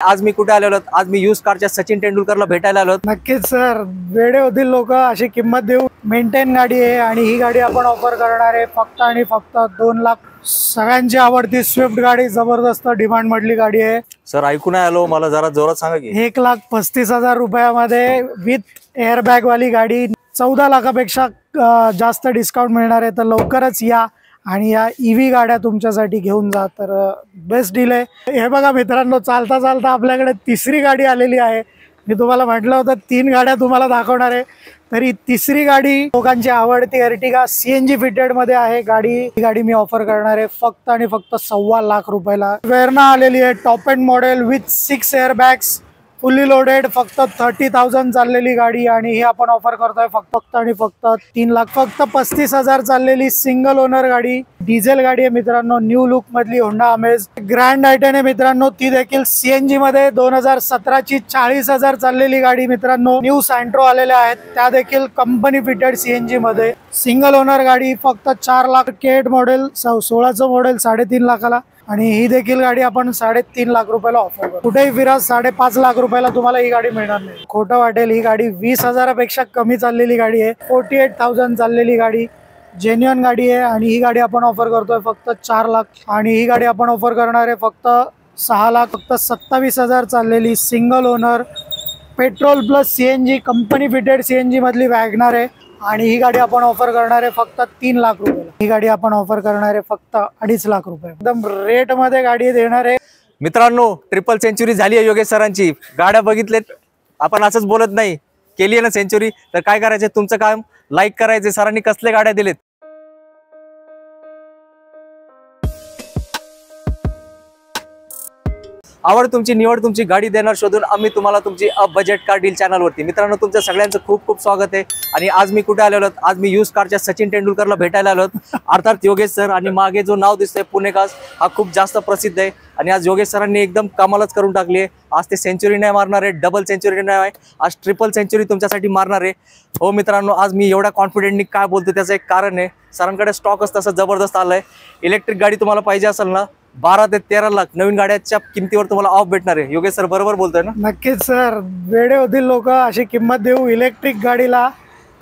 आज मी कुठे आलेलो? आज मी यूज कारच्या सचिन तेंडुलकरला भेटायला आलो. नक्कीच सर, वेडे होतील लोक अशी किंमत देऊ. मेंटेन गाडी आहे आणि ही गाडी आपण ऑफर करणार आहे फक्त आणि फक्त 2 लाख. सगळ्यांची आवडती स्विफ्ट गाडी, जबरदस्त डिमांड मधली गाडी आहे. सर ऐकून आलो, मला जरा जोरात सांगा की. 1,35,000 रुपयामध्ये विथ एअरबॅग वाली गाडी. 14 लाखापेक्षा जास्त डिस्काउंट मिळणार आहे. तर लवकरच या आणि या ईव्ही गाड्या तुमच्यासाठी घेऊन जा. तर बेस्ट डील आहे. हे बघा मित्रांनो, चालता चालता आपल्याकडे तिसरी गाडी आलेली आहे. मी तुम्हाला म्हटलं होतं 3 गाड्या तुम्हाला दाखवणार आहे, तरी तिसरी गाडी लोकांची आवडती अर्टिगा सीएनजी फिटेड मध्ये आहे. ही गाडी मी ऑफर करणार आहे फक्त आणि फक्त 1.25 लाख रुपयाला. वेरना आलेली आहे, top end model with 6 airbags, fully loaded. फक्त 30,000 चाललेली गाडी आणि ही आपण ऑफर करतोय फक्त आणि फक्त 3 लाख. फक्त 35,000 चाललेली सिंगल ओनर गाडी, डिझेल गाडी आहे मित्रांनो. न्यू लुक मधली होंडा अमेज ग्रँड आयटन आहे मित्रांनो, ती देखील सीएनजी मध्ये. 2017 ची 40,000 चाललेली गाडी मित्रांनो. न्यू सँट्रो आलेल्या आहेत, त्या देखील कंपनी फिटेड सीएनजी मध्ये. सिंगल ओनर गाडी फक्त 4 लाख. केट मॉडेल 16चं मॉडेल 3.5 लाखाला आणि ही देखील गाडी आपण 3.5 लाख रुपयाला ऑफर करतो. कुठेही फिरा 5.5 लाख रुपयाला तुम्हाला ही गाडी मिळणार नाही. खोटं वाटेल, ही गाडी 20,000पेक्षा कमी चाललेली गाडी आहे. 48,000 चाललेली गाडी, जेन्युअन गाडी आहे आणि ही गाडी आपण ऑफर करतोय फक्त 4 लाख. आणि ही गाडी आपण ऑफर करणार आहे फक्त 6 लाख. फक्त 27,000 चाललेली single owner petrol plus CNG company fitted CNG मधली वॅगनर आहे आणि ही गाडी आपण ऑफर करणार आहे फक्त 3 लाख रुपयाला. ही गाडी आपण ऑफर करणार आहे फक्त 2.5 लाख रुपये. एकदम रेट मध्ये गाडी देणार आहे मित्रांनो. ट्रिपल सेंचुरी झाली आहे योगेश सरांची. गाड्या बघितलेत आपण, असंच बोलत नाही. केली आहे ना सेंचुरी, तर काय करायचं तुमचं काम, लाईक करायचे. सरांनी कसले गाड्या दिलेत. आवड तुमची, निवड तुमची, गाडी देणार शोधून आम्ही तुम्हाला तुमची अ बजेट कार डील चॅनलवरती. मित्रांनो तुमचं सगळ्यांचं खूप खूप स्वागत आहे. आणि आज मी कुठे आलेलो? आज मी यूज कारच्या सचिन तेंडुलकरला भेटायला आलो, अर्थात योगेश सर. आणि मागे जो नाव दिसतंय पुणेकास, हा खूप जास्त प्रसिद्ध आहे. आणि आज योगेश सरांनी एकदम कमालच करून टाकली आहे. आज ते सेंचुरी नाही मारणार आहे, डबल सेंचुरी नाही आहे, आज ट्रिपल सेंचुरी तुमच्यासाठी मारणार आहे. हो मित्रांनो, आज मी एवढ्या कॉन्फिडेंटली काय बोलतो त्याचं एक कारण आहे. सरांकडे स्टॉकच तसं जबरदस्त आलाय. इलेक्ट्रिक गाडी तुम्हाला पाहिजे असेल ना, 12 ते 13 लाख नवीन गाड्याच्या किमतीवर तुम्हाला ऑफ भेटणार आहे. योगेश सर बरोबर बोलतोय ना? नक्कीच सर, वेडे होतील लोक अशी किंमत देऊ. इलेक्ट्रिक गाडीला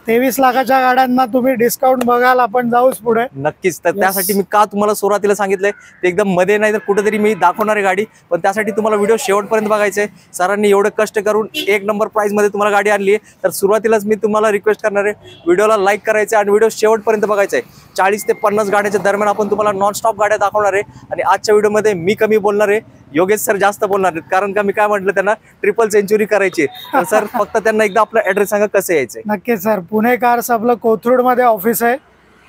23 लाखाच्या गाड्यांना तुम्ही डिस्काउंट बघाल, आपण जाऊच पुढे. नक्कीच. तर त्यासाठी मी का तुम्हाला सुरुवातीला सांगितलंय, ते एकदम मध्ये नाही तर कुठेतरी मी दाखवणार आहे गाडी, पण त्यासाठी तुम्हाला व्हिडिओ शेवटपर्यंत बघायचंय. सरांनी एवढं कष्ट करून 1 नंबर प्राइस मध्ये तुम्हाला गाडी आणली आहे, तर सुरुवातीलाच मी तुम्हाला रिक्वेस्ट करणार आहे, व्हिडिओला लाईक करायचं आणि व्हिडिओ शेवटपर्यंत बघायचा आहे. 40 ते 50 गाड्याच्या दरम्यान आपण तुम्हाला नॉन स्टॉप गाड्या दाखवणार आहे. आणि आजच्या व्हिडिओमध्ये मी कमी बोलणार आहे, योगेश सर जास्त बोलणार आहेत. कारण का मी काय म्हटलं, त्यांना ट्रिपल सेंचुरी करायची. तर सर फक्त त्यांना एकदा आपला ऍड्रेस सांगा, कसं यायचंय. नक्कीच सर, पुणे कार्स आपलं कोथरूड मध्ये ऑफिस आहे,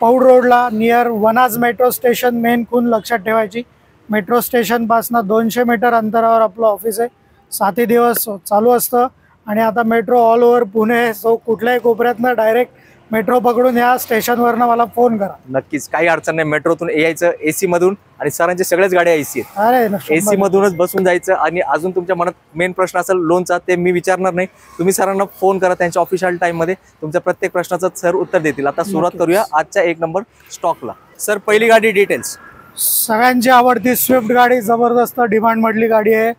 पौड रोडला near Vanaz metro station. Main खून लक्षात ठेवायची, मेट्रो स्टेशन पासून 200 मीटर अंतरावर आपलं ऑफिस आहे. 7 दिवस चालू असतं आणि आता metro all over Pune. So कुठल्याही कोपऱ्यातनं डायरेक्ट मेट्रो पकडून या स्टेशनवरनं मला फोन करा. नक्कीच, काही अडचण नाही. मेट्रोतून यायचं, एसी मधून. आणि सरांच्या सगळ्याच गाड्या एसी आहेत. एसी मधूनच बसून जायचं. आणि अजून तुमच्या मनात मेन प्रश्न असेल लोनचा, ते मी विचारणार नाही. तुम्ही सरांना फोन करा त्यांच्या ऑफिशियल टाइम मध्ये, तुमच्या प्रत्येक प्रश्नाचं सर उत्तर देतील. आता सुरुवात करूया आजच्या 1 नंबर स्टॉकला. सर पहिली गाडी डिटेल्स. सगळ्यांची आवडती स्विफ्ट गाडी, जबरदस्त डिमांड मधली गाडी आहे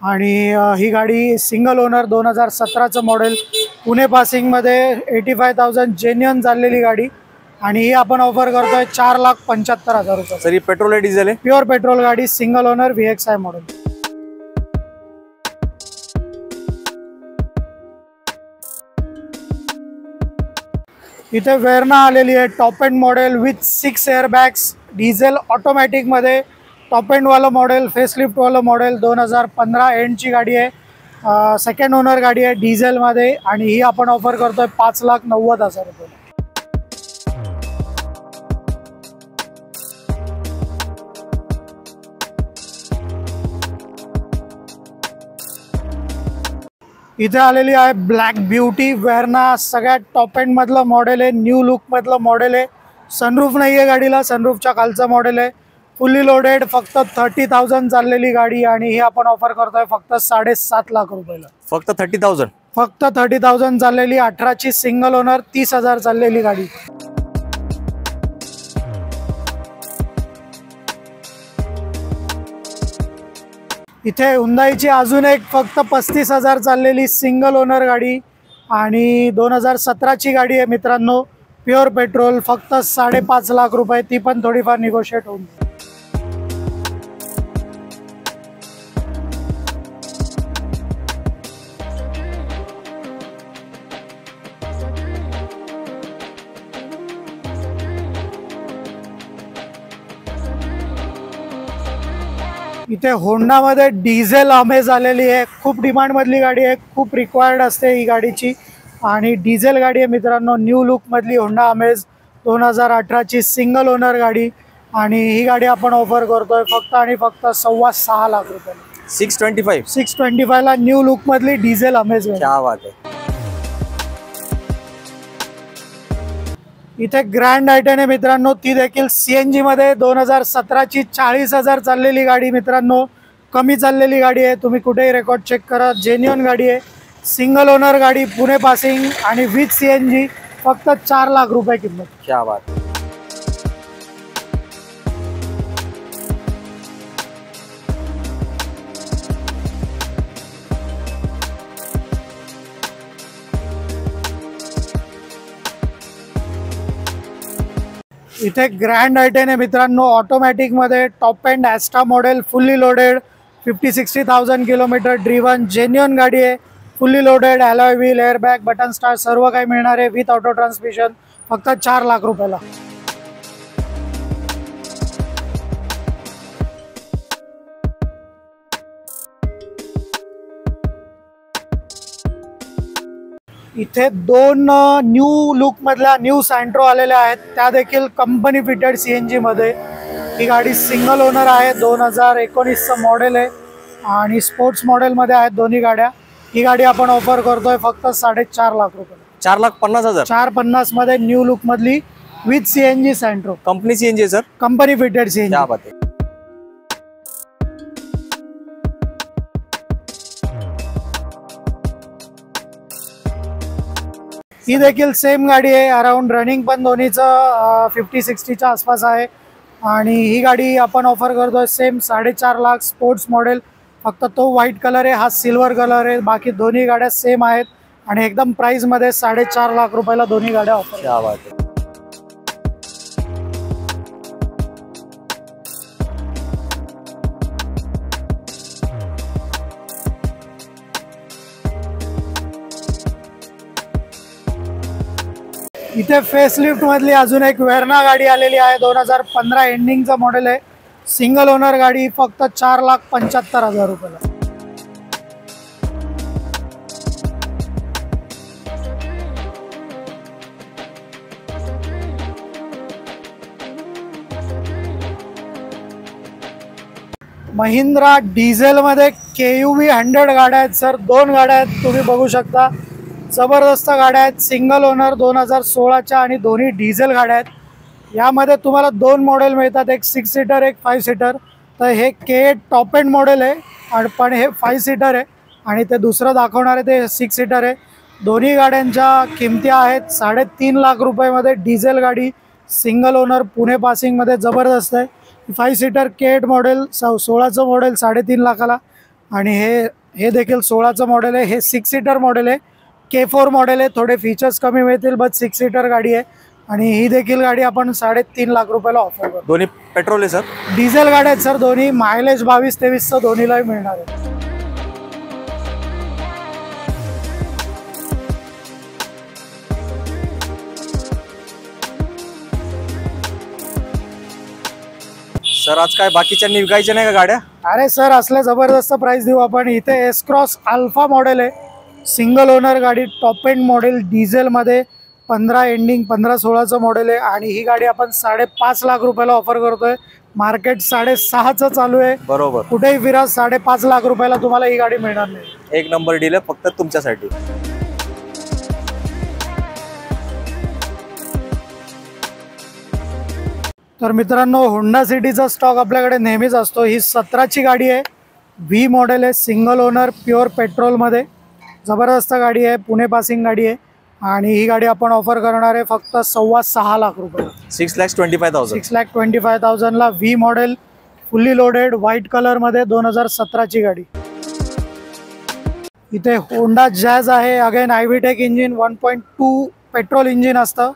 आणि ही गाडी सिंगल ओनर 2017चं मॉडेल, पुणे पासिंग मध्ये. 85,000 जेन्युअन चाललेली गाडी आणि ही आपण ऑफर करतोय 4,75,000 रुपये. सर ही पेट्रोल आहे डिझेल आहे? प्युअर पेट्रोल गाडी, सिंगल ओनर VXI मॉडेल. इथे वेरना आलेली आहे, top end model with 6 airbags, diesel automatic मध्ये. टॉप एंड वाला मॉडेल, फेसलिफ्ट वाला मॉडेल. 2015 एंडची गाडी आहे, सेकंड ओनर गाडी आहे डिझेल मध्ये आणि ही आपण ऑफर करतोय 5,90,000 रुपये. इथे आलेली आहे ब्लॅक ब्युटी वेरना. सगळ्यात टॉप एंड मधलं मॉडेल आहे, न्यू लुक मधलं मॉडेल आहे. सनरूफ नाही आहे गाडीला, सनरूफच्या खालचं मॉडेल आहे. फुल्ली लोडेड, फक्त 30,000 चाललेली गाडी आणि ही आपण ऑफर करतोय फक्त 7.5 लाख रुपयाला. फक्त 30,000? फक्त 30,000 चाललेली. 18ची सिंगल ओनर, 30,000 चाललेली गाडी. इथे हुंदाईची अजून एक फक्त 35,000 चाललेली सिंगल ओनर गाडी आणि 2017ची गाडी आहे मित्रांनो, प्युअर पेट्रोल, फक्त 5.5 लाख रुपये, ती पण थोडीफार निगोशिएट होऊन जाईल. इथे होंडामध्ये डिझेल अमेज आलेली आहे, खूप डिमांडमधली गाडी आहे, खूप रिक्वायर्ड असते ही गाडीची आणि डिझेल गाडी आहे मित्रांनो, न्यू लुकमधली होंडा अमेज 2018ची सिंगल ओनर गाडी आणि ही गाडी आपण ऑफर करतोय फक्त आणि फक्त 6.25 लाख रुपये. 625 न्यू लुकमधली डिझेल अमेज. क्या बात आहे. इथे ग्रँड आयटन आहे मित्रांनो, ती देखील सीएनजी मध्ये 2017ची 40,000 चाललेली गाडी मित्रांनो, कमी चाललेली गाडी आहे, तुम्ही कुठेही रेकॉर्ड चेक करा, जेन्युइन गाडी आहे, सिंगल ओनर गाडी, पुणे पासिंग आणि विथ सीएनजी, फक्त 4 लाख रुपये किंमत. क्या बात. इथे ग्रँड आयटेन आहे मित्रांनो, ऑटोमॅटिक मध्ये top end Asta model, fully loaded, 50-60,000 kilometre driven, genuine गाडी आहे, fully loaded, alloy wheel, airbag, button start सर्व काही मिळणार आहे विथ ऑटो ट्रान्समिशन, फक्त 4 लाख रुपयाला. इथे 2 न्यू लुक मधल्या न्यू सँट्रो आलेल्या आहेत, त्या देखील कंपनी फिटेड सीएनजी मध्ये. ही गाडी सिंगल ओनर आहे, 2019चं मॉडेल आहे आणि स्पोर्ट्स मॉडेल मध्ये आहेत दोन्ही गाड्या. ही गाडी आपण ऑफर करतोय फक्त 4.5 लाख रुपये. 4,50,000. 450 मध्ये न्यू लुक मधली with CNG Santro, company CNG sir, company fitted CNG. क्या बात आहे. ही देखील सेम गाडी आहे, अराउंड रनिंग पण दोन्हीचं 50-60च्या आसपास आहे आणि ही गाडी आपण ऑफर करतोय सेम 4.5 लाख, स्पोर्ट्स मॉडेल, फक्त तो व्हाईट कलर आहे, हा सिल्वर कलर आहे, बाकी दोन्ही गाड्या सेम आहेत आणि एकदम प्राइस मध्ये 4.5 लाख रुपयाला दोन्ही गाड्या ऑफर. क्या बात आहे. इथे फेसलिफ्ट मधली अजून एक वेर्ना गाडी आलेली आहे, 2015 एंडिंगचं मॉडेल आहे, सिंगल ओनर गाडी, फक्त 4,75,000 रुपयाला. महिंद्रा डिझेल मध्ये KUV 100 गाड्या आहेत सर, 2 गाड्या आहेत, तुम्ही बघू शकता, जबरदस्त गाड्या आहेत, सिंगल ओनर 2016च्या आणि दोन्ही डिझेल गाड्या आहेत. यामध्ये तुम्हाला 2 मॉडेल मिळतात, एक 6 सीटर, एक 5 सीटर. तर हे K8 टॉप एंड मॉडेल आहे आणि पण हे 5 सीटर आहे आणि ते दुसरं दाखवणार आहे ते 6 सीटर आहे. दोन्ही गाड्यांच्या किमती आहेत 3.5 लाख रुपयामध्ये. डिझेल गाडी, सिंगल ओनर, पुणे पासिंगमध्ये, जबरदस्त आहे. 5 सीटर K8 मॉडेल, 16चं मॉडेल 3.5 लाखाला आणि हे देखील 16चं मॉडेल आहे. हे 6 सीटर मॉडेल आहे, K4 मॉडेल आहे, थोडे फीचर्स कमी मिळतील, बट 6 सीटर गाडी आहे आणि ही देखील गाडी आपण 3.5 लाख रुपयाला ऑफर करतो. दोन्ही पेट्रोल आहे सर, डिझेल गाड्या आहेत सर दोन्ही, मायलेज 22-23चं दोन्हीलाही मिळणार आहे. सर आज काय बाकीच्यांनी विकायच्या नाही का गाड्या? अरे सर, असले जबरदस्त प्राइस देऊ आपण. इथे एस क्रॉस अल्फा मॉडेल आहे, सिंगल ओनर गाडी, टॉप एंड मॉडेल, डिझेल मध्ये, 15 एंडिंग, 15-16चं मॉडेल आहे आणि ही गाडी आपण 5.5 लाख रुपयाला ऑफर करतोय. मार्केट 6.5चं चालू आहे, बरोबर. कुठेही फिरा 5.5 लाख रुपयाला तुम्हाला ही गाडी मिळणार नाही. एक नंबर डील आहे फक्त तुमच्यासाठी. तर मित्रांनो, होंडा सिटीचा स्टॉक आपल्याकडे नेहमीच असतो. ही 17ची गाडी आहे, V मॉडेल आहे, सिंगल ओनर, प्युअर पेट्रोलमध्ये, जबरदस्त गाडी आहे, पुणे पासिंग गाडी आहे आणि ही गाडी आपण ऑफर करणार आहे फक्त 6.25 लाख रुपये. 6,25,000. 6,25,000ला V model, fully loaded white colour मध्ये 2017ची गाडी. इथे होंडा जॅज आहे. अगेन आयव्हीटेक इंजिन 1.2 पेट्रोल इंजिन असतं.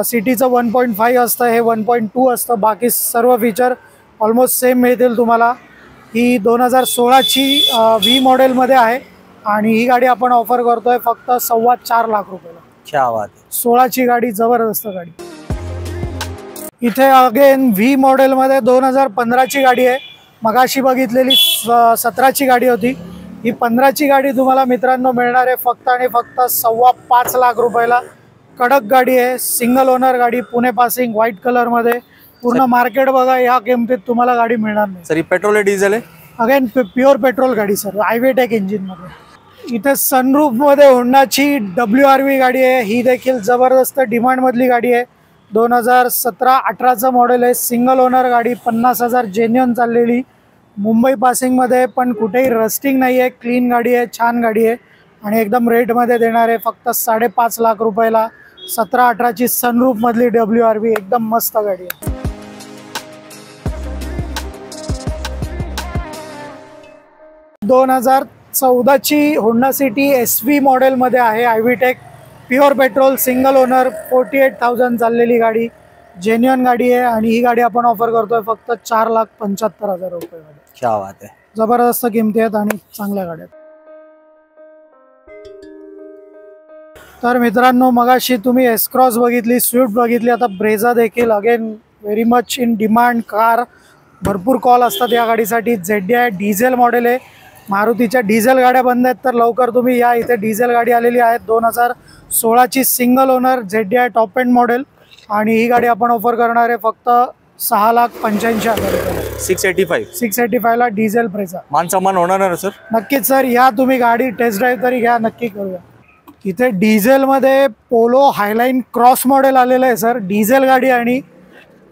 सिटीचं 1.5 असतं, हे 1.2 असतं. बाकी सर्व फीचर ऑलमोस्ट सेम मिळतील तुम्हाला. ही 2016ची व्ही मॉडेलमध्ये आहे आणि ही गाडी आपण ऑफर करतोय फक्त 4.25 लाख रुपयाला. क्या बात आहे. 16ची गाडी, जबरदस्त गाडी. इथे अगेन व्ही मॉडेलमध्ये 2015ची गाडी आहे. मगाशी बघितलेली 17ची गाडी होती. ही 15ची गाडी तुम्हाला मित्रांनो मिळणार आहे फक्त आणि फक्त 5.25 लाख रुपयाला. कडक गाडी आहे, सिंगल ओनर गाडी, पुणे पासिंग, व्हाईट कलरमध्ये. पूर्ण मार्केट बघा, या किमतीत तुम्हाला गाडी मिळणार नाही. सर ही पेट्रोल आहे डिझेल आहे? अगेन प्युअर पेट्रोल गाडी सर, आयव्हीटेक इंजिनमध्ये. इथे सनरूफमध्ये होंडाची WRV गाडी आहे. ही देखील जबरदस्त डिमांडमधली गाडी आहे. 2017-18चं मॉडेल आहे. सिंगल ओनर गाडी, 50,000 जेन्युअन चाललेली. मुंबई पासिंगमध्ये, पण कुठेही रस्टिंग नाही आहे. क्लीन गाडी आहे, छान गाडी आहे आणि एकदम रेटमध्ये देणार आहे फक्त 5.5 लाख रुपयाला. 17-18ची सनरूफमधली WRV, एकदम मस्त गाडी आहे. 2014ची होंडा सिटी SV मॉडेलमध्ये आहे. आयव्हीटेक प्युअर पेट्रोल, सिंगल ओनर, 48,000 चाललेली गाडी, जेन्युअन गाडी आहे आणि ही गाडी आपण ऑफर करतोय फक्त 4,75,000 रुपयामध्ये. क्या बात आहे. जबरदस्त किमती आहेत आणि चांगल्या गाड्या आहेत. तर मित्रांनो, मगाशी तुम्ही एस-क्रॉस बघितली, स्विफ्ट बघितली, आता ब्रेझा देखील again very much in demand car. भरपूर कॉल असतात या गाडीसाठी. ZDI डिझेल मॉडेल आहे. मारुतीच्या डिझेल गाड्या बंद आहेत, तर लवकर तुम्ही या. इथे डिझेल गाडी आलेली आहे. 2016ची single owner ZDI top end model आणि ही गाडी आपण ऑफर करणार आहे फक्त 6,85,000 रुपये. 685ला डिझेल ब्रेझा. मान सन्मान होणार ना सर? नक्कीच सर, या तुम्ही गाडी टेस्ट ड्राईव्ह तरी घ्या, नक्की करूया. इथे डिझेलमध्ये पोलो हायलाईन क्रॉस मॉडेल आलेलं आहे सर. डिझेल गाडी आणि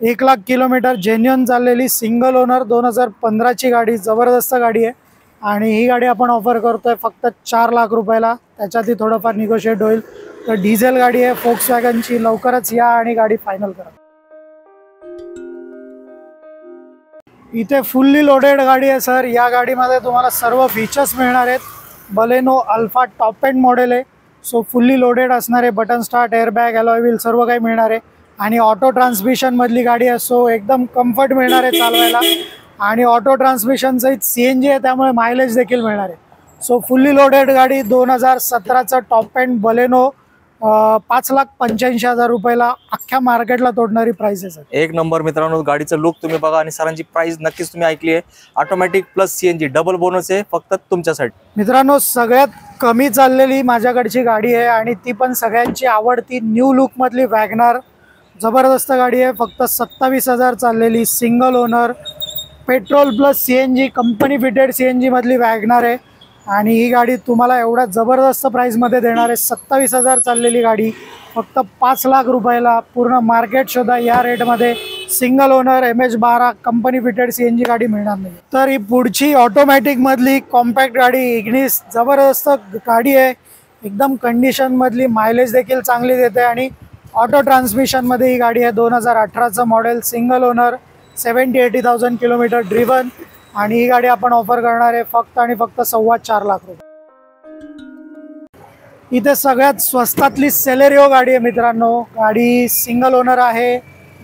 1 लाख किलोमीटर जेन्युअन चाललेली, सिंगल ओनर, 2015ची गाडी, जबरदस्त गाडी आहे आणि ही गाडी आपण ऑफर करतोय फक्त 4 लाख रुपयाला. त्याच्यातही थोडंफार निगोशिएट होईल. तर डिझेल गाडी आहे फोक्सवॅगनची. लवकरच या आणि गाडी फायनल करा. इथे फुल्ली लोडेड गाडी आहे सर. या गाडीमध्ये तुम्हाला सर्व फीचर्स मिळणार आहेत. Baleno alpha top end model आहे. सो फुल्ली लोडेड असणारे, button start, airbag, alloy wheel सर्व काही मिळणार आहे आणि ऑटो ट्रान्समिशनमधली गाडी आहे. सो एकदम कम्फर्ट मिळणार आहे चालवायला आणि ऑटो ट्रान्समिशनचं CNG आहे, त्यामुळे मायलेज देखील मिळणार आहे. सो फुल्ली लोडेड गाडी, 2017चं टॉप एंड बलेनो, 5,85,000 रुपयाला. अख्ख्या मार्केटला तोडणारी प्राइस आहे सर. एक नंबर मित्रांनो. गाडीचं लुक तुम्ही बघा आणि सरांची प्राइस नक्कीच तुम्ही ऐकली आहे. Automatic plus CNG double bonus आहे फक्त तुमच्यासाठी. मित्रांनो, सगळ्यात कमी चाललेली माझ्याकडची गाडी आहे आणि ती पण सगळ्यांची आवडती न्यू लुकमधली वॅगनार. जबरदस्त गाडी आहे. फक्त 27,000 चाललेली, single owner, petrol plus CNG, company fitted CNG मधली वॅगनार आहे आणि ही गाडी तुम्हाला एवढ्या जबरदस्त प्राईसमध्ये देणार आहे. 27,000 चाललेली गाडी फक्त 5 लाख रुपयाला. पूर्ण मार्केट शोधा, या रेटमध्ये single owner MH12 company fitted CNG गाडी मिळणार नाही. तर ही पुढची ऑटोमॅटिकमधली कॉम्पॅक्ट गाडी इग्निस, जबरदस्त गाडी आहे. एकदम कंडिशनमधली, मायलेज देखील चांगली देते आणि ऑटो ट्रान्समिशनमध्ये ही गाडी आहे. 2018चं model, single owner, 70-80,000 kilometre driven आणि ही गाडी आपण ऑफर करणार आहे फक्त आणि फक्त 4.25 लाख रुपये. इथे सगळ्यात स्वस्तातली सेलेरिओ गाडी आहे मित्रांनो. गाडी सिंगल ओनर आहे.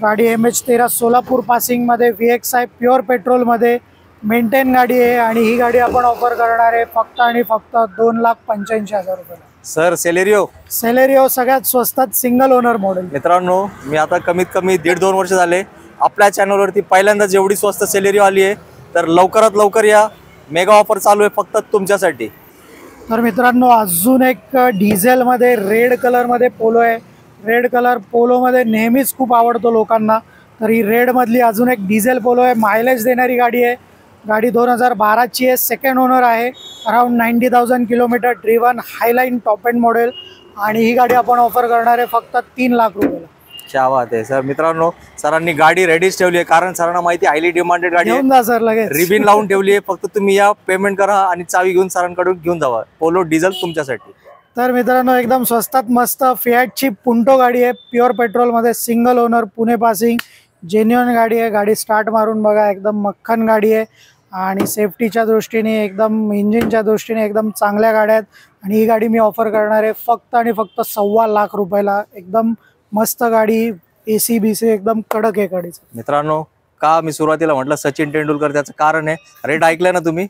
गाडी MH13 सोलापूर पासिंगमध्ये, VXI प्युअर पेट्रोलमध्ये, मेंटेन गाडी आहे आणि ही गाडी आपण ऑफर करणार आहे फक्त आणि फक्त 2,85,000 रुपयाला. सर सेलेरिओ सगळ्यात स्वस्तात सिंगल ओनर मॉडेल. मित्रांनो, मी आता कमीत कमी 1.5-2 वर्ष झाले आपल्या चॅनलवरती पहिल्यांदाच एवढी स्वस्त सेलेरिओ आली आहे. तर लवकरात लवकर या. मेगा ऑफर चालू आहे फक्त तुमच्यासाठी. तर मित्रांनो, अजून एक डिझेलमध्ये रेड कलरमध्ये पोलो आहे. रेड कलर पोलोमध्ये नेहमीच खूप आवडतो लोकांना. तर ही रेडमधली अजून एक डिझेल पोलो आहे. मायलेज देणारी गाडी आहे. गाडी 2012ची आहे. सेकंड ओनर आहे. Around 90,000 kilometre driven, highline top end model आणि ही गाडी आपण ऑफर करणार आहे फक्त 3 लाख रुपयाला. क्या बात आहे सर. मित्रांनो, सरांनी गाडी रेडीच ठेवली आहे कारण सरांना माहिती हायली डिमांडेड गाडी आहे. घेऊन जा सर लगेच. रिबिन लावून ठेवली आहे. फक्त तुम्ही या, पेमेंट करा आणि चावी घेऊन सरांकडून घेऊन जावा. पोलो डिझेल तुमच्यासाठी. तर मित्रांनो, एकदम स्वस्तात मस्त फियाटची पुंटो गाडी आहे. प्युअर पेट्रोलमध्ये, single owner, Pune passing, genuine गाडी आहे. गाडी स्टार्ट मारून बघा, एकदम मक्खन गाडी आहे आणि सेफ्टीच्या दृष्टीने एकदम, इंजिनच्या दृष्टीने एकदम चांगल्या गाड्या आहेत. आणि ही गाडी मी ऑफर करणार आहे फक्त आणि फक्त 1.25 लाख रुपयाला. एकदम मस्त गाडी, AC BC एकदम कडक आहे गाडीचं. मित्रांनो, का मी सुरुवातीला म्हटलं सचिन तेंडुलकर, त्याचं कारण आहे, रेट ऐकलं ना तुम्ही,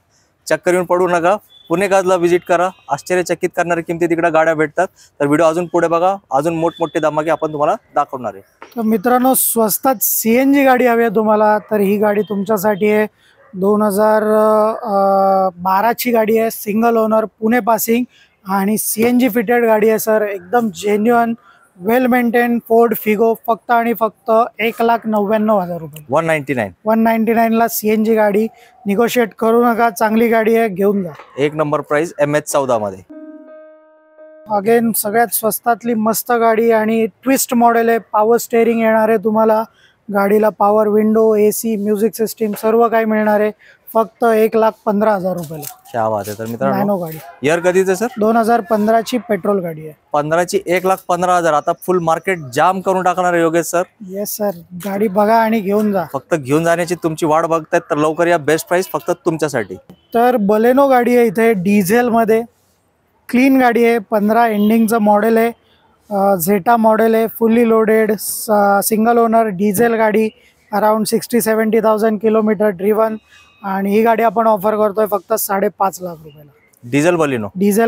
चक्कर येऊन पडू नका, पुणे काजला व्हिजिट करा. आश्चर्यचकित करणाऱ्या किमती तिकडे गाड्या भेटतात. तर व्हिडिओ अजून पुढे बघा, अजून मोठमोठे धमाके आपण तुम्हाला दाखवणार आहे. तर मित्रांनो, स्वस्तात CNG गाडी हवी आहे तुम्हाला, तर ही गाडी तुमच्यासाठी आहे. 2012ची गाडी आहे, सिंगल ओनर, पुणे पासिंग आणि CNG फिटेड गाडी आहे सर. एकदम जेन्युइन, वेल मेंटेन फोर्ड फिगो. फक्त आणि फक्त 1,99,000 रुपये. 199ला CNG गाडी. निगोशिएट करू नका, चांगली गाडी आहे, घेऊन जा. एक नंबर प्राइस MH14 मध्ये. अगेन सगळ्यात स्वस्तातली मस्त गाडी आणि ट्विस्ट मॉडेल आहे. पॉवर स्टेअरिंग येणार आहे तुम्हाला गाडीला, power window, AC, music system सर्व काही मिळणार आहे. फक्त 1,15,000 रुपयाला. क्या बात आहे. तर मित्रांनो, नॅनो गाडी. इयर कधीच सर? 2015ची पेट्रोल गाडी आहे. 15ची 1,15,000. आता फुल मार्केट जाम करून टाकणार आहे योगेश सर. येस सर, गाडी बघा आणि घेऊन जा. फक्त घेऊन जाण्याची तुमची वाट बघतायत, तर लवकर या. बेस्ट प्राइस फक्त तुमच्यासाठी. तर बलेनो गाडी आहे इथे, डिझेल मध्ये. क्लीन गाडी आहे, 15 एंडिंगचं मॉडेल आहे. झेटा मॉडेल आहे, fully loaded, single owner, diesel गाडी. Around 60-70,000 kilometre driven. आणि ही गाडी आपण ऑफर करतोय फक्त 5.5 लाख रुपयाला. Diesel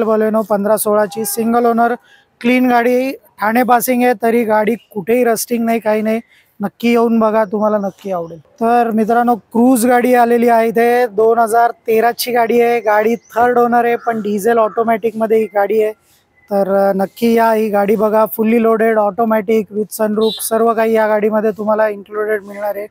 Baleno. 15-16ची सिंगल ओनर, क्लीन गाडी. ठाणे पासिंग आहे, तरी गाडी कुठेही रस्टिंग नाही, काही नाही. नक्की येऊन बघा, तुम्हाला नक्की आवडेल. तर मित्रांनो, क्रूज गाडी आलेली आहे इथे. 2013ची गाडी आहे. गाडी थर्ड ओनर आहे, पण डिझेल ऑटोमॅटिक मध्ये ही गाडी आहे. तर नक्की या, ही गाडी बघा. Fully loaded, automatic, with sunroof, सर्व काही या गाडीमध्ये तुम्हाला इन्क्लुडेड मिळणार आहे.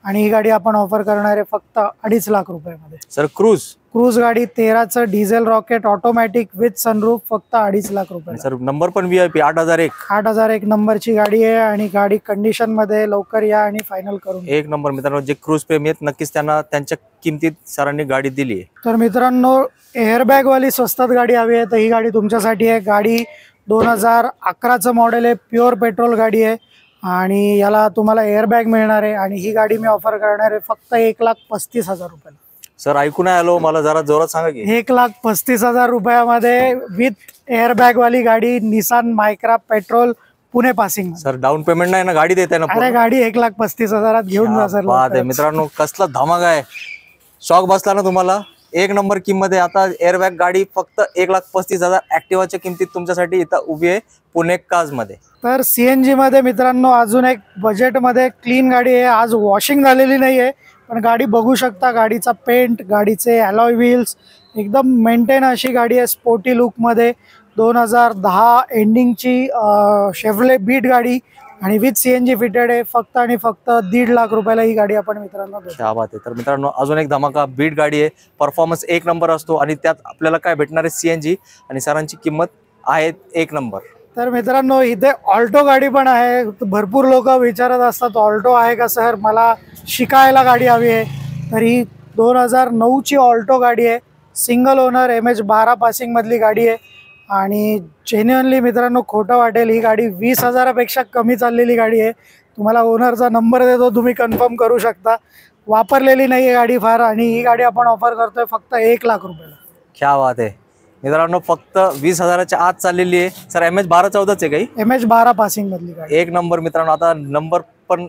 आणि ही गाडी आपण ऑफर करणार आहे फक्त 2.5 लाख रुपयामध्ये. सर क्रूज गाडी 13चं diesel rocket, automatic, with sunroof, फक्त 2.5 लाख रुपये. सर नंबर पण VIP 8001 नंबरची गाडी आहे. आणि गाडी कंडिशन मध्ये. लवकर या आणि फायनल करून. एक नंबर. मित्रांनो, जे क्रूज प्रेमी आहेत, नक्कीच त्यांना त्यांच्या किमतीत सरांनी गाडी दिली आहे. तर मित्रांनो, एअरबॅग वाली स्वस्तात गाडी हवी आहे, तर ही गाडी तुमच्यासाठी आहे. गाडी 2011चं मॉडेल आहे, प्युअर पेट्रोल गाडी आहे. आणि याला तुम्हाला एअरबॅग मिळणार आहे. आणि ही गाडी मी ऑफर करणार आहे फक्त 1,35,000 रुपयाला. सर ऐकू नाही आलो, मला जरा जोरात सांगा की. 1,35,000 रुपयामध्ये विथ एअरबॅग वाली गाडी, Nissan Micra petrol, Pune passing. Sir down payment नाही ना, गाडी देताय ना? अरे गाडी 1,35,000 घेऊन जा सर. बात आहे मित्रांनो, कसला धमाका आहे. शॉक बसला ना तुम्हाला. एक नंबर किंमत आहे. आता एअरबॅग गाडी फक्त 1,35,000 ऍक्टिवाच्या किमतीत तुमच्यासाठी इथं उभी आहे पुणे काज मध्ये. तर CNG मध्ये मित्रांनो, अजून एक बजेटमध्ये क्लीन गाडी आहे. आज वॉशिंग झालेली नाही आहे, पण गाडी बघू शकता. गाडीचा पेंट, गाडीचे अलॉय व्हील्स, एकदम मेंटेन अशी गाडी आहे, स्पोर्टी लुकमध्ये. 2010 एंडिंगची शेव्हले बीट गाडी आणि विथ CNG फिटेड आहे. फक्त आणि फक्त 1.5 लाख रुपयाला ही गाडी आपण मित्रांनो देतो. क्या बात आहे. तर मित्रांनो, अजून एक धमाका. बीट गाडी आहे, परफॉर्मन्स एक नंबर असतो आणि त्यात आपल्याला काय भेटणार आहे? CNG. आणि सरांची किंमत आहे एक नंबर. तर मित्रांनो, इथे ऑल्टो गाडी पण आहे. भरपूर लोक विचारत असतात ऑल्टो आहे का सर, मला शिकायला गाडी हवी आहे. तर ही 2009ची ऑल्टो गाडी आहे, सिंगल ओनर, MH12 पासिंग मधली गाडी आहे. आणि जेन्युइनली मित्रांनो, खोटं वाटेल, ही गाडी 20,000पेक्षा कमी चाललेली गाडी आहे. तुम्हाला ओनरचा नंबर देतो, तुम्ही कन्फर्म करू शकता. वापरलेली नाही आहे गाडी फार. आणि ही गाडी आपण ऑफर करतोय फक्त 1 लाख रुपयाला. क्या बात आहे मित्रांनो, फक्त 20,000च्या आत चाललेली आहे. सर MH12-14 आहे काही? MH12 पासिंग मधली गाडी. एक नंबर मित्रांनो. आता नंबर पण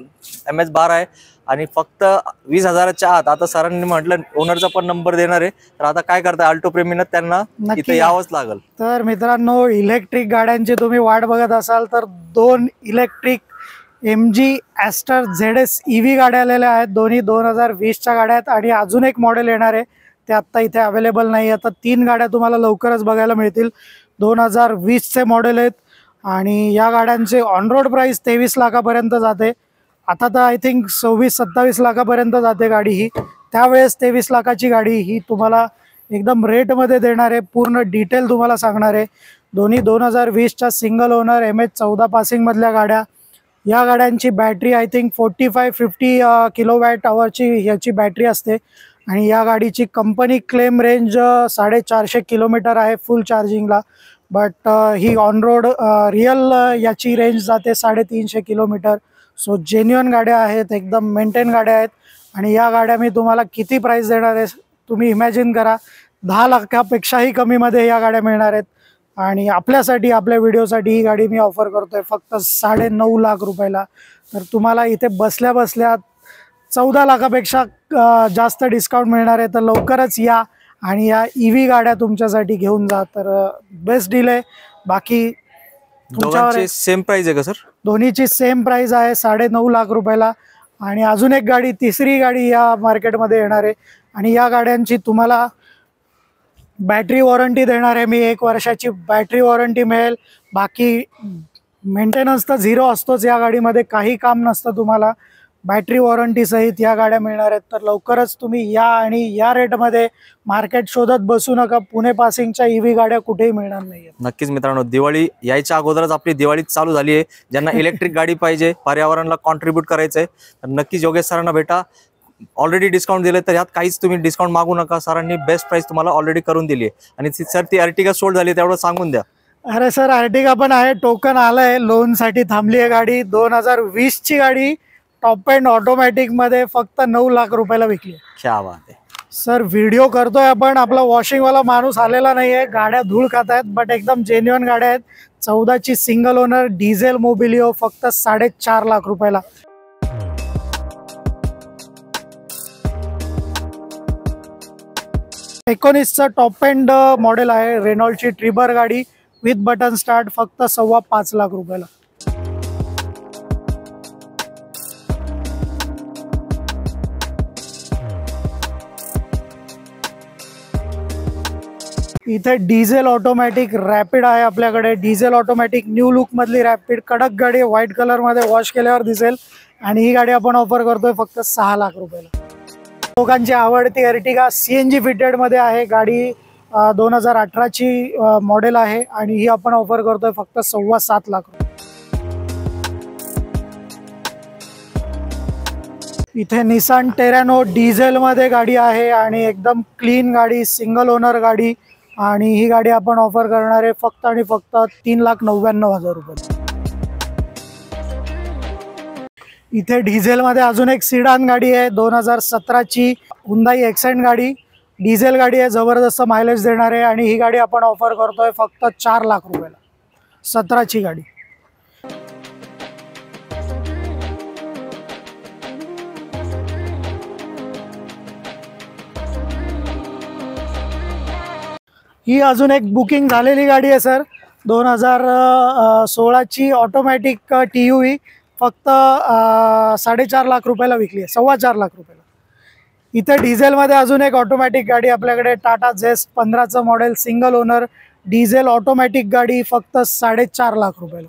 MH12 आहे आणि फक्त 20,000च्या आत. आता सरांनी म्हटलं ओनरचा पण नंबर देणार आहे, तर आता काय करताय अल्टो प्रेमीनं, त्यांना इथे यावंच लागल. तर मित्रांनो, इलेक्ट्रिक गाड्यांची तुम्ही वाट बघत असाल तर 2 electric MG aster ZS EV गाड्या आलेल्या आहेत. दोन्ही 2020च्या गाड्या आहेत. आणि अजून एक मॉडेल येणार आहे, ते आत्ता इथे अवेलेबल नाही. आता 3 गाड्या तुम्हाला लवकरच बघायला मिळतील. 2020चे मॉडेल आहेत. आणि या गाड्यांचे ऑन रोड प्राइस 23 लाखापर्यंत जाते. आता तर आय थिंक 26-27 लाखापर्यंत जाते गाडी ही. त्यावेळेस 23 लाखाची गाडी ही तुम्हाला एकदम रेटमध्ये देणार आहे. पूर्ण डिटेल तुम्हाला सांगणार आहे. दोन्ही 2020च्या सिंगल ओनर MH14 पासिंग मधल्या गाड्या. या गाड्यांची बॅटरी आय थिंक 45-50 किलोवॅट आवरची याची बॅटरी असते. आणि या गाडीची कंपनी क्लेम रेंज 450 किलोमीटर आहे फुल चार्जिंगला. But he on road real याची रेंज जाते 350 किलोमीटर. सो जेन्युइन गाड्या आहेत, एकदम मेंटेन गाड्या आहेत. आणि या गाड्या मी तुम्हाला किती प्राइस देणार आहे तुम्ही इमॅजिन करा. 10 लाखापेक्षाही कमीमध्ये या गाड्या मिळणार आहेत. आणि आपल्यासाठी, आपल्या व्हिडिओसाठी ही गाडी मी ऑफर करतोय फक्त 9.5 लाख रुपयाला. तर तुम्हाला इथे बसल्या बसल्या 14 लाखापेक्षा जास्त डिस्काउंट मिळणार आहे. तर लवकरच या आणि या EV गाड्या तुमच्यासाठी घेऊन जा. तर बेस्ट डील आहे. बाकी दोघांची सेम प्राइस आहे का सर? दोन्हीची सेम प्राइस आहे 9.5 लाख रुपयाला. आणि अजून एक गाडी, तिसरी गाडी या मार्केटमध्ये येणार आहे. आणि या गाड्यांची तुम्हाला बॅटरी वॉरंटी देणार आहे मी. 1 वर्षाची बॅटरी वॉरंटी मिळेल. बाकी मेंटेनन्स तर 0 असतोच या गाडीमध्ये, काही काम नसतं तुम्हाला. बॅटरी वॉरंटी सहित या गाड्या मिळणार आहेत. तर लवकरच तुम्ही या आणि या रेटमध्ये मार्केट शोधत बसू नका. पुणे पासिंगच्या EV गाड्या कुठेही मिळणार नाही. नक्कीच मित्रांनो, दिवाळी यायच्या अगोदरच आपली दिवाळी चालू झाली आहे. ज्यांना इलेक्ट्रिक गाडी पाहिजे, पर्यावरणाला कॉन्ट्रीब्यूट करायचंय, तर नक्कीच योगेश सरांना भेटा. ऑलरेडी डिस्काउंट दिले, तर ह्यात काहीच तुम्ही डिस्काउंट मागू नका. सरांनी बेस्ट प्राइस तुम्हाला ऑलरेडी करून दिली आहे. आणि सर ती अर्टिगा सोल्ड झाली तेवढं सांगून द्या. अरे सर, अर्टिगा पण आहे, टोकन आलंय, लोनसाठी थांबली आहे गाडी. 2020 ची गाडी टॉप एंड ऑटोमॅटिक मध्ये फक्त 9 लाख रुपयाला विकली. क्या बात आहे सर. व्हिडिओ करतोय आपण, आपला वॉशिंगवाला माणूस आलेला नाहीये. गाड्या धूळ खात आहेत, बट एकदम जेन्युइन गाड्या आहेत. 14 ची सिंगल ओनर डिझेल मोबिलिओ फक्त 4.5 लाख रुपयाला. चा टॉप एंड मॉडेल आहे. रेनॉल्डची ट्रिबर गाडी विथ बटन स्टार्ट फक्त 5.25 लाख रुपयाला. इथे डिझेल ऑटोमॅटिक रॅपिड आहे आपल्याकडे. डिझेल ऑटोमॅटिक न्यू लुक मधली रॅपिड कडक गाडी, व्हाईट कलर मध्ये वॉश केल्यावर दिसेल. आणि ही गाडी आपण ऑफर करतोय फक्त 6 लाख रुपयाला. लोकांची आवडती अर्टिगा CNG फिटेड मध्ये आहे. गाडी 2018 ची मॉडेल आहे. आणि ही आपण ऑफर करतोय फक्त 7.25 लाख रुपये. इथे निसान टेरॅनो डिझेल मध्ये गाडी आहे आणि एकदम क्लीन गाडी, सिंगल ओनर गाडी. आणि ही गाडी आपण ऑफर करणार आहे फक्त आणि फक्त 3,99,000 रुपये. इथे डिझेल मध्ये अजून एक सिडान गाडी आहे. 2017 ची हुंदाई एक्सेंट गाडी, डिझेल गाडी आहे, जबरदस्त मायलेज देणार आहे. आणि ही गाडी आपण ऑफर करतोय फक्त 4 लाख रुपयाला. 17 ची गाडी. ही अजून एक बुकिंग झालेली गाडी आहे सर. 2016 ची ऑटोमॅटिक TUV फक्त 4.5 लाख रुपयाला विकली आहे. 4.25 लाख रुपयाला. इथे डिझेलमध्ये अजून एक ऑटोमॅटिक गाडी आपल्याकडे, टाटा झेस्ट 15चं model, single owner diesel automatic गाडी फक्त 4.5 लाख रुपयाला.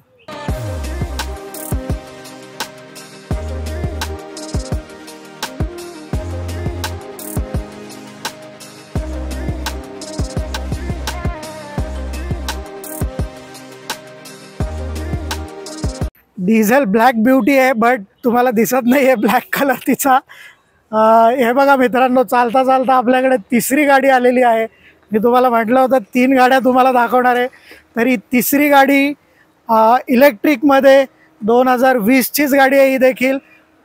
डिझेल ब्लॅक ब्युटी आहे, बट तुम्हाला दिसत नाही आहे ब्लॅक कलर तिचा. हे बघा मित्रांनो, चालता चालता आपल्याकडे तिसरी गाडी आलेली आहे. मी तुम्हाला म्हटलं होतं 3 गाड्या तुम्हाला दाखवणार आहे. तरी तिसरी गाडी इलेक्ट्रिकमध्ये 2020 चीच गाडी आहे. ही देखील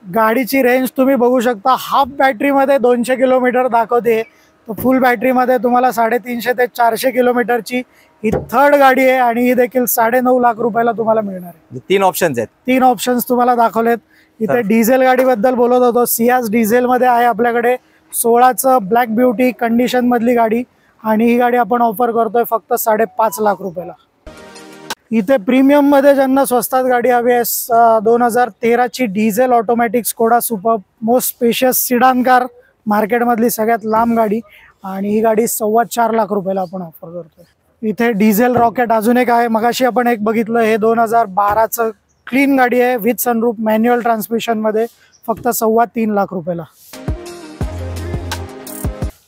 गाडीची रेंज तुम्ही बघू शकता. हाफ बॅटरीमध्ये 200 किलोमीटर दाखवते. तो फुल बॅटरीमध्ये तुम्हाला 350 ते 400 किलोमीटरची ही थर्ड गाडी आहे. आणि ही देखील 9.5 लाख रुपयाला तुम्हाला मिळणार आहे. 3 ऑप्शन्स आहेत. 3 ऑप्शन्स तुम्हाला दाखवलेत. इथे डिझेल गाडीबद्दल बोलत होतो. सियाज डिझेल मध्ये आहे आपल्याकडे. 16चं ब्लॅक ब्युटी कंडिशन मधली गाडी. आणि ही गाडी आपण ऑफर करतोय फक्त 5.5 लाख रुपयाला. इथे प्रीमियम मध्ये ज्यांना स्वस्तात गाडी हवी आहे, 2013 ची diesel automatic Skoda super, most spacious sedan car, मार्केटमधली सगळ्यात लांब गाडी. आणि ही गाडी 4.25 लाख रुपयाला आपण ऑफर करतोय. इथे डिझेल रॉकेट अजून एक आहे. मगाशी आपण एक बघितलं, हे 2012चं क्लीन गाडी आहे विथ सनरूफ, मॅन्युअल ट्रान्समिशन मध्ये, फक्त 3.25 लाख रुपयाला.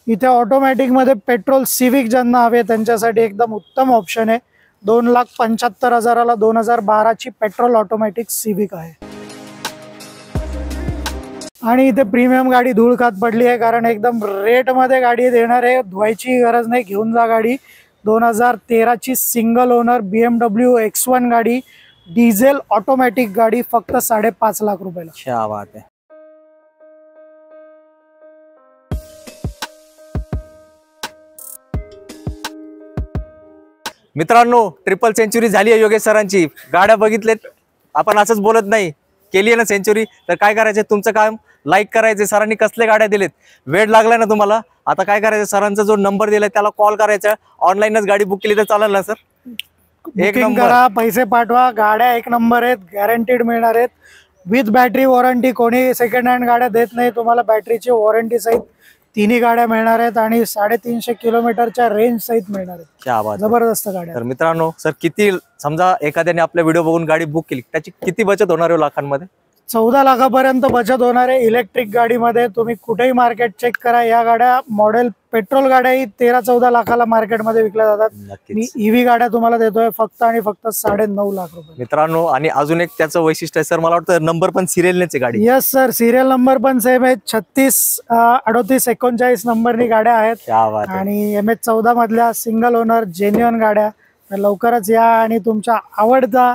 इथे ऑटोमॅटिक मध्ये पेट्रोल सिविक ज्यांना हवे त्यांच्यासाठी एकदम उत्तम ऑप्शन आहे. 2,75,000ला 2012 ची पेट्रोल ऑटोमॅटिक सिविक आहे. आणि इथे प्रीमियम गाडी धूळ खात पडली आहे, कारण एकदम रेट मध्ये गाडी देणार आहे. धुवायची गरज नाही, घेऊन जा गाडी. 2013 ची सिंगल ओनर BMW X1 गाडी, डिझेल ऑटोमॅटिक गाडी फक्त 5.5 लाख रुपयाला. क्या बात आहे. मित्रांनो, ट्रिपल सेंचुरी झाली आहे योगेश सरांची. गाड्या बघितलेत आपण, असंच बोलत नाही. केली आहे ना सेंचुरी, तर काय करायचं तुमचं काम, लाईक करायचे. सरांनी कसले गाड्या दिलेत, वेळ लागलाय ना तुम्हाला. आता काय करायचं, सरांचा जो नंबर दिलाय त्याला कॉल करायचा. ऑनलाईनच गाडी बुक केली तर चालेल ना सर? एक बुकिंग करा, पैसे पाठवा. गाड्या एक नंबर आहेत, गॅरंटीड मिळणार आहेत. With battery warranty. कोणी सेकंड हँड गाड्या देत नाही तुम्हाला, बॅटरीची वॉरंटी सहित तिन्ही गाड्या मिळणार आहेत आणि 350 किलोमीटरच्या रेंज सहित मिळणार आहेत. क्या बात. जबरदस्त गाड्या. तर मित्रांनो, सर किती, समजा एखाद्याने आपल्या व्हिडिओ बघून गाडी बुक केली, त्याची किती बचत होणार आहे लाखांमध्ये? 14 लाखापर्यंत बचत होणार आहे इलेक्ट्रिक गाडीमध्ये. तुम्ही कुठेही मार्केट चेक करा, या गाड्या मॉडेल पेट्रोल गाड्याही 13-14 लाखाला मार्केटमध्ये विकल्या जातात. मी नक्कीच ईव्ही गाड्या तुम्हाला देतोय फक्त आणि फक्त 9.5 लाख रुपये. मित्रांनो. आणि अजून एक त्याचं वैशिष्ट्य आहे सर, मला वाटतं नंबर पण सिरियलनेच आहे गाडी. येस सर, सिरियल नंबर पण सेम आहे. 36 38 39 नंबरनी गाड्या आहेत. क्या बात आहे. आणि MH14 मधल्या सिंगल ओनर जेन्युअन गाड्या. तर लवकरच या आणि तुमच्या आवडता,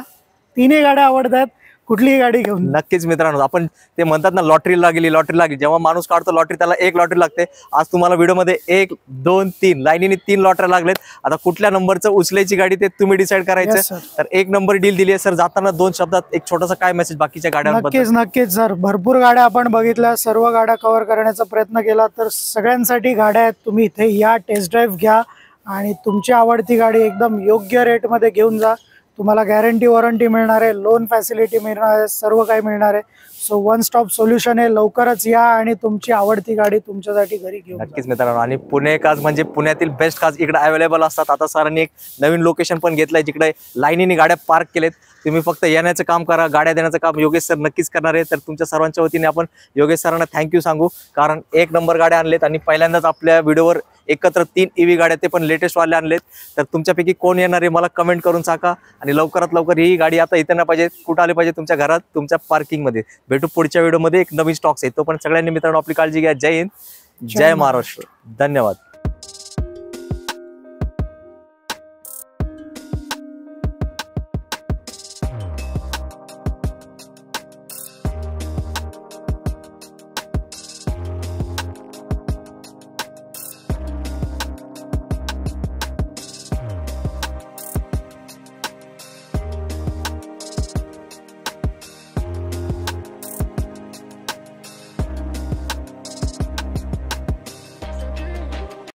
तिन्ही गाड्या आवडतात, कुठलीही गाडी घेऊन. नक्कीच मित्रांनो, आपण ते म्हणतात ना, लॉटरी लागली. जेव्हा माणूस काढतो लॉटरी, त्याला एक लॉटरी लागते. आज तुम्हाला व्हिडिओमध्ये 1 2 3 लाईनीने 3 लॉटरी लागलेत. आता कुठल्या नंबरचं उचलायची गाडी ते तुम्ही डिसाईड Yes, करायचं. sir. तर 1 नंबर डील दिली आहे सर. जाताना 2 शब्दात एक छोटासा काय मेसेज बाकीच्या गाड्यांबद्दल? नक्कीच सर, भरपूर गाड्या आपण बघितल्या, सर्व गाड्या कव्हर करण्याचा प्रयत्न केला. तर सगळ्यांसाठी गाड्या आहेत. तुम्ही इथे या, टेस्ट ड्राईव्ह घ्या आणि तुमची आवडती गाडी एकदम योग्य रेटमध्ये घेऊन जा. तुम्हाला गॅरंटी वॉरंटी मिळणार आहे, लोन फॅसिलिटी मिळणार आहे, सर्व काही मिळणार आहे. सो वन स्टॉप सोल्युशन आहे. लवकरच या आणि तुमची आवडती गाडी तुमच्यासाठी घरी घेऊन जा. नक्कीच मित्रांनो. आणि पुणे कार्स म्हणजे पुण्यातील बेस्ट कार्स इकडे अवेलेबल असतात. आता सरांनी एक नवीन लोकेशन पण घेतलंय, जिकडे लाईनीने गाड्या पार्क केलेत. तुम्ही फक्त येण्याचं काम करा, गाड्या देण्याचं काम योगेश सर नक्कीच करणार आहे. तर तुमच्या सर्वांच्या वतीने आपण योगेश सरांना थँक्यू सांगू, कारण 1 नंबर गाड्या आणलेत आणि पहिल्यांदाच आपल्या व्हिडिओवर एकत्र 3 EV गाड्या, ते पण लेटेस्ट वाले आणलेत. तर तुमच्यापैकी कोण येणार आहे मला कमेंट करून सांगा. आणि लवकरात लवकर ही गाडी आता इथे नाही पाहिजे, कुठं आली पाहिजे, तुमच्या घरात, तुमच्या पार्किंगमध्ये. भेटू पुढच्या व्हिडिओमध्ये एक नवीन स्टॉक्स आहे. तो पण सगळ्यांनी मित्रांनो आपली काळजी घ्या. जय हिंद, जय महाराष्ट्र. धन्यवाद.